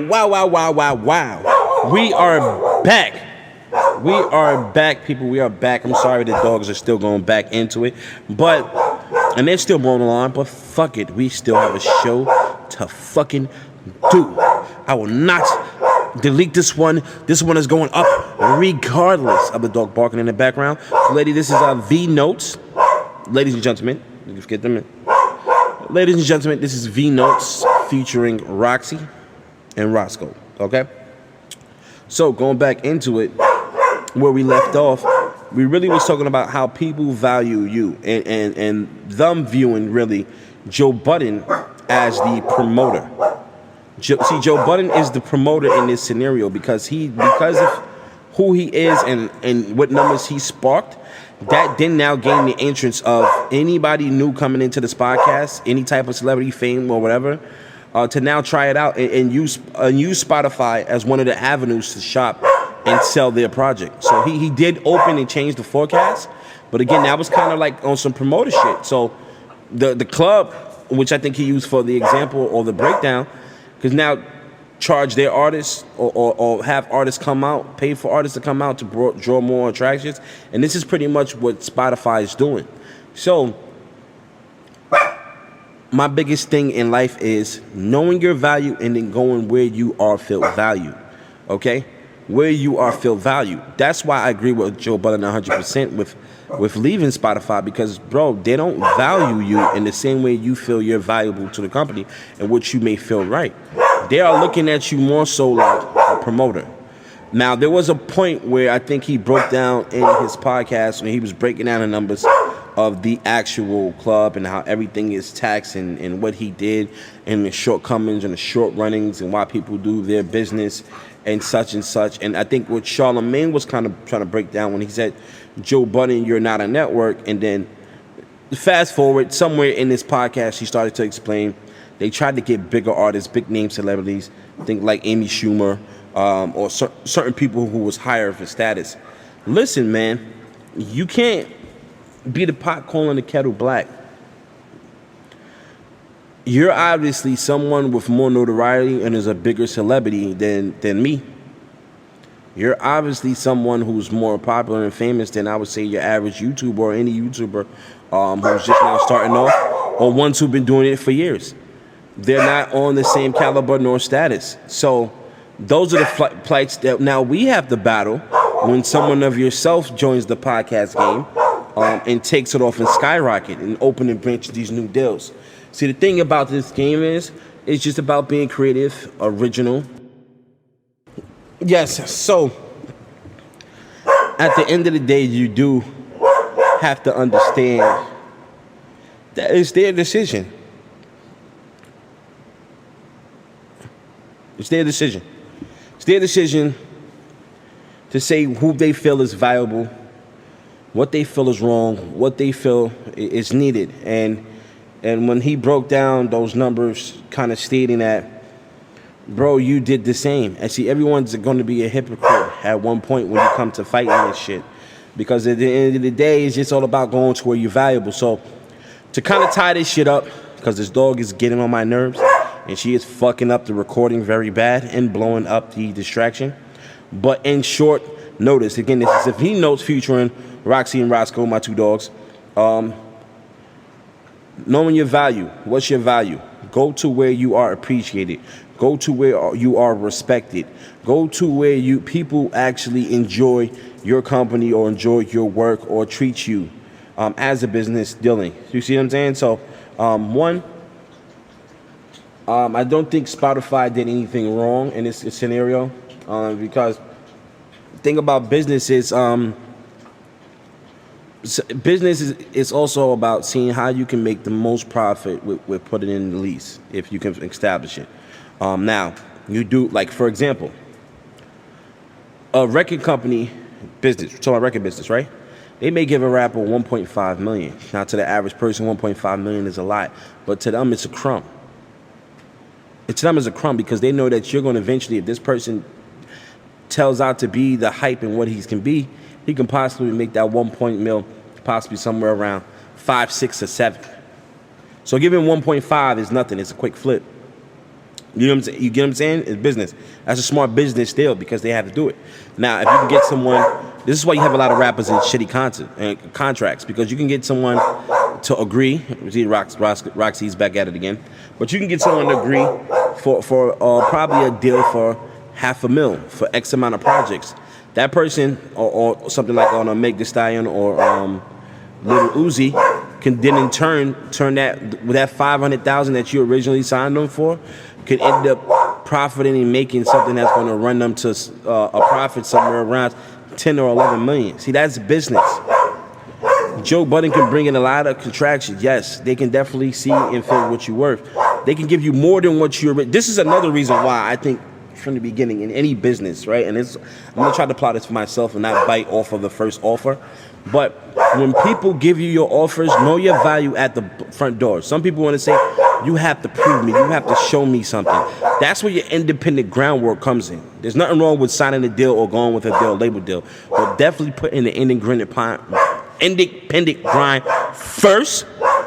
Wow. We are back. We are back, people. We are back. I'm sorry the dogs are still going back into it. And they're still rolling on, but fuck it. We still have a show to fucking do. I will not delete this one. This one is going up regardless of the dog barking in the background. So, lady, this is V Notes. Ladies and gentlemen, you get them in. Ladies and gentlemen, this is V Notes featuring Roxy and Roscoe. Okay? So, going back into it, where we left off, we really was talking about how people value you and them viewing really Joe Budden as the promoter. See, Joe Budden is the promoter in this scenario because of who he is and what numbers he sparked. That then now gain the entrance of anybody new coming into this podcast, any type of celebrity fame or whatever, to now try it out and use Spotify as one of the avenues to shop and sell their project. So he did open and change the forecast, but again, that was kind of like on some promoter shit. So the club, which I think he used for the example or the breakdown, because now charge their artists or have artists come out, pay for artists to come out to draw more attractions. And this is pretty much what Spotify is doing. So my biggest thing in life is knowing your value and then going where you are feel valued. Okay? Where you are feel valued. That's why I agree with Joe Budden 100% with leaving Spotify, because, bro, they don't value you in the same way you feel you're valuable to the company and what you may feel right. They are looking at you more so like a promoter. Now, there was a point where I think he broke down in his podcast when he was breaking down the numbers of the actual club and how everything is taxed and what he did and the shortcomings and the short runnings and why people do their business and such and such. And I think what Charlamagne was kind of trying to break down when he said, Joe Budden, you're not a network. And then fast forward, somewhere in this podcast, he started to explain they tried to get bigger artists, big name celebrities, think like Amy Schumer, or certain people who was higher for status. Listen, man, you can't be the pot calling the kettle black. You're obviously someone with more notoriety and is a bigger celebrity than me. You're obviously someone who's more popular and famous than, I would say, your average YouTuber or any YouTuber who's just now starting off, or ones who've been doing it for years. They're not on the same caliber nor status. So those are the plights that now we have to battle when someone of yourself joins the podcast game and takes it off and skyrocket and open and branch these new deals. See, the thing about this game is it's just about being creative, original. Yes, so at the end of the day, you do have to understand that it's their decision. It's their decision. It's their decision to say who they feel is valuable, what they feel is wrong, what they feel is needed. And when he broke down those numbers, kind of stating that, bro, you did the same. And see, everyone's going to be a hypocrite at one point when you come to fighting this shit. Because at the end of the day, it's just all about going to where you're valuable. So to kind of tie this shit up, because this dog is getting on my nerves, and she is fucking up the recording very bad and blowing up the distraction. But in short, notice, again, this is V Notes featuring Roxy and Roscoe, my two dogs. Knowing your value. What's your value? Go to where you are appreciated. Go to where you are respected. Go to where people actually enjoy your company or enjoy your work or treat you as a business dealing. You see what I'm saying? So, I don't think Spotify did anything wrong in this scenario because the thing about business is business is also about seeing how you can make the most profit with putting in the lease if you can establish it. Now, you do, like, for example, a record company business, we're talking about record business, right? They may give a rapper 1.5 million. Now, to the average person, 1.5 million is a lot, but to them, it's a crumb. To them, it's a crumb because they know that you're going to eventually, if this person tells out to be the hype and what he can be, he can possibly make that 1 mil possibly somewhere around 5, 6, or 7. So giving 1.5 is nothing. It's a quick flip. You know what I'm saying? You get what I'm saying? It's business. That's a smart business still because they have to do it. Now, if you can get someone, this is why you have a lot of rappers in shitty contracts, because you can get someone to agree. See, Roxy's back at it again. But you can get someone to agree for probably a deal for $500,000 for X amount of projects. That person, or something like on a Meg Thee Stallion or Little Uzi, can then in turn that with that $500,000 that you originally signed them for, could end up profiting and making something that's going to run them to a profit somewhere around 10 or 11 million. See, that's business. Joe Budden can bring in a lot of contractions. Yes, they can definitely see and feel what you're worth. They can give you more than what you're. This is another reason why I think from the beginning in any business, right? And I'm gonna try to plot this for myself and not bite off of the first offer. But when people give you your offers, know your value at the front door. Some people want to say, you have to prove me, you have to show me something. That's where your independent groundwork comes in. There's nothing wrong with signing a deal or going with a deal, label deal, but definitely put in the independent grind first,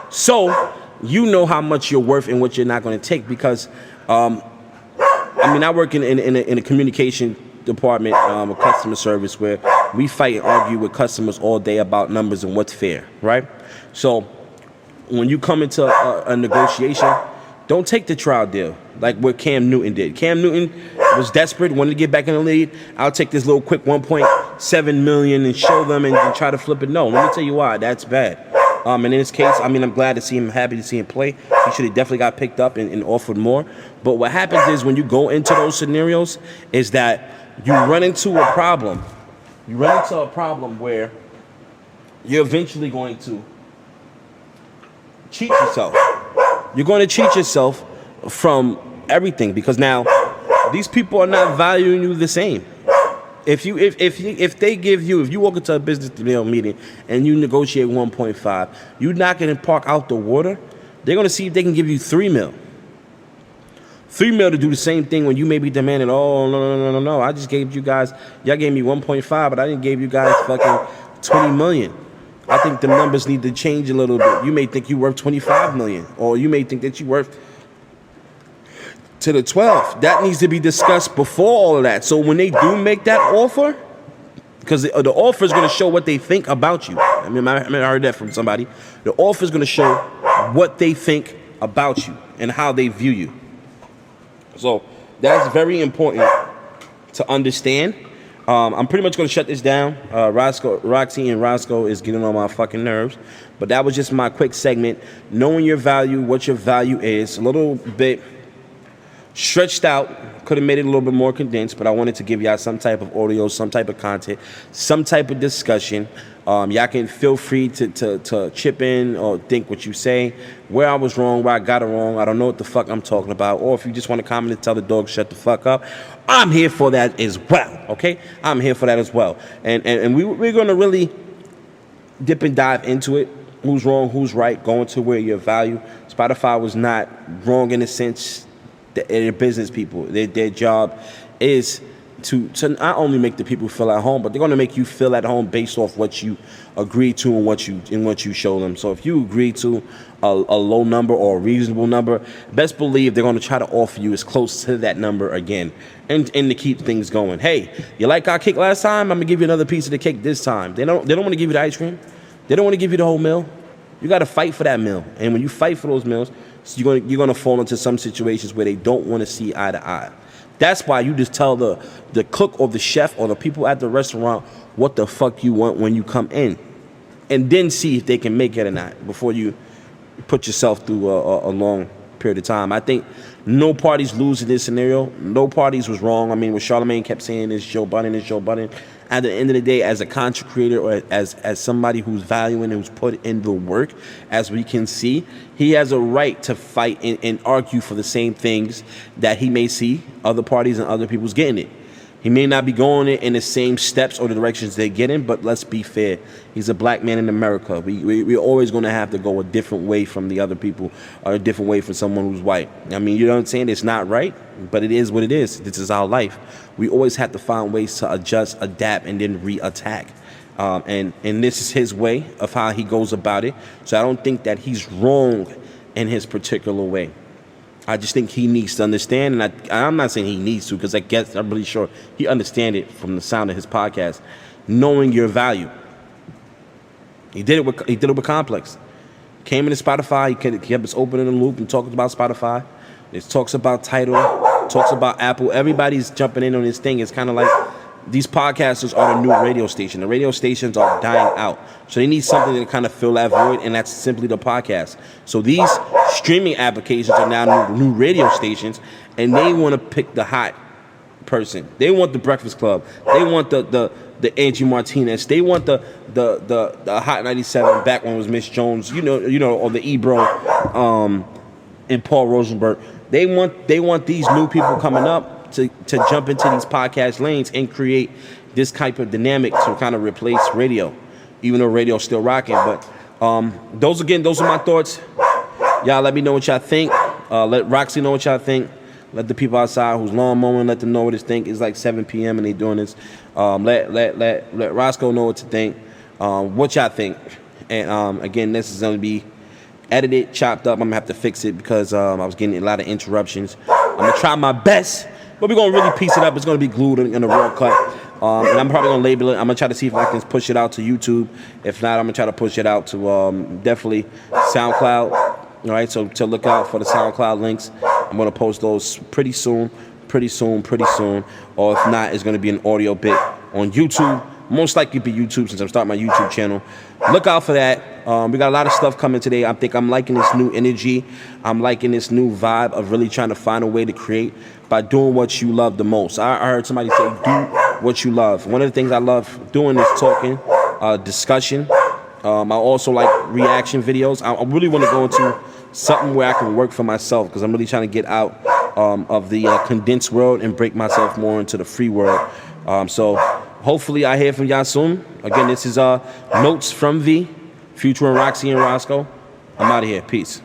so you know how much you're worth and what you're not going to take. Because I work in a communication department, a customer service, where we fight and argue with customers all day about numbers and what's fair, right? So when you come into a negotiation, don't take the trial deal like what Cam Newton did. Cam Newton was desperate, wanted to get back in the lead. I'll take this little quick 1.7 million and show them and try to flip it. No, let me tell you why. That's bad. And in this case, I'm glad to see him, happy to see him play. He should have definitely got picked up and offered more. But what happens is when you go into those scenarios is that you run into a problem. You run into a problem where you're eventually going to cheat yourself. You're going to cheat yourself from everything, because now these people are not valuing you the same. If you walk into a business deal meeting and you negotiate 1.5, you're not going to park out the water. They're going to see if they can give you $3 million. $3 million to do the same thing when you may be demanding, oh, no. I just gave you guys, y'all gave me 1.5, but I didn't give you guys fucking 20 million. I think the numbers need to change a little bit. You may think you're worth 25 million, or you may think that you're worth to the 12. That needs to be discussed before all of that. So when they do make that offer, because the offer is going to show what they think about you. I heard that from somebody. The offer is going to show what they think about you and how they view you. So that's very important to understand. I'm pretty much going to shut this down. Roxy and Roscoe is getting on my fucking nerves. But that was just my quick segment. Knowing your value, what your value is. A little bit stretched out. Could have made it a little bit more condensed, but I wanted to give y'all some type of audio, some type of content, some type of discussion. Y'all can feel free to chip in or think what you say, where I was wrong, where I got it wrong. I don't know what the fuck I'm talking about. Or if you just want to comment and tell the dog shut the fuck up, I'm here for that as well, okay? I'm here for that as well. And we're going to really dip and dive into it. Who's wrong, who's right, going to where your value. Spotify was not wrong in the sense that they're business people. Their job is to not only make the people feel at home, but they're going to make you feel at home based off what you agree to and what you show them. So if you agree to a low number or a reasonable number, best believe they're going to try to offer you as close to that number again, and to keep things going. Hey, you like our cake last time? I'm gonna give you another piece of the cake this time. They don't want to give you the ice cream. They don't want to give you the whole meal. You got to fight for that meal, and when you fight for those meals, you're going to fall into some situations where they don't want to see eye to eye. That's why you just tell the cook or the chef or the people at the restaurant what the fuck you want when you come in, and then see if they can make it or not before you put yourself through a long period of time. I think no parties lose in this scenario. No parties was wrong. I mean, what Charlamagne kept saying is Joe Budden is Joe Budden. At the end of the day, as a content creator or as somebody who's valuing and who's put in the work, as we can see, he has a right to fight and argue for the same things that he may see other parties and other people's getting it. He may not be going in the same steps or the directions they get in, but let's be fair. He's a black man in America. We're always going to have to go a different way from the other people, or a different way from someone who's white. I mean, you know what I'm saying? It's not right, but it is what it is. This is our life. We always have to find ways to adjust, adapt, and then re-attack. And this is his way of how he goes about it. So I don't think that he's wrong in his particular way. I just think he needs to understand, and I'm not saying he needs to, because I'm really sure he understands it from the sound of his podcast, knowing your value. He did it with Complex. Came into Spotify, he kept us open in the loop and talking about Spotify. It talks about Tidal, talks about Apple. Everybody's jumping in on this thing. It's kind of like these podcasters are the new radio station. The radio stations are dying out. So they need something to kind of fill that void, and that's simply the podcast. So these streaming applications are now new radio stations, and they want to pick the hot person. They want the Breakfast Club. They want the Angie Martinez. They want the Hot 97 back when it was Miss Jones. You know, or the Ebro and Paul Rosenberg. They want these new people coming up to jump into these podcast lanes and create this type of dynamic to kind of replace radio, even though radio's still rocking. But those are my thoughts. Y'all let me know what y'all think. Let Roxy know what y'all think. Let the people outside who's lawn mowing, let them know what they think. It's like 7 p.m. and they doing this. Let Roscoe know what to think. What y'all think. And again, this is going to be edited, chopped up. I'm going to have to fix it because I was getting a lot of interruptions. I'm going to try my best, but we're going to really piece it up. It's going to be glued in a raw cut. And I'm probably going to label it. I'm going to try to see if I can push it out to YouTube. If not, I'm going to try to push it out to definitely SoundCloud. All right, so to look out for the SoundCloud links. I'm going to post those pretty soon. Or if not, it's going to be an audio bit on YouTube. Most likely be YouTube since I'm starting my YouTube channel. Look out for that. We got a lot of stuff coming today. I think I'm liking this new energy. I'm liking this new vibe of really trying to find a way to create by doing what you love the most. I heard somebody say, do what you love. One of the things I love doing is talking, discussion. I also like reaction videos. I really want to go into something where I can work for myself because I'm really trying to get out of the condensed world and break myself more into the free world. So hopefully I hear from y'all soon. Again, this is Notes from V, Future and Roxy and Roscoe. I'm out of here. Peace.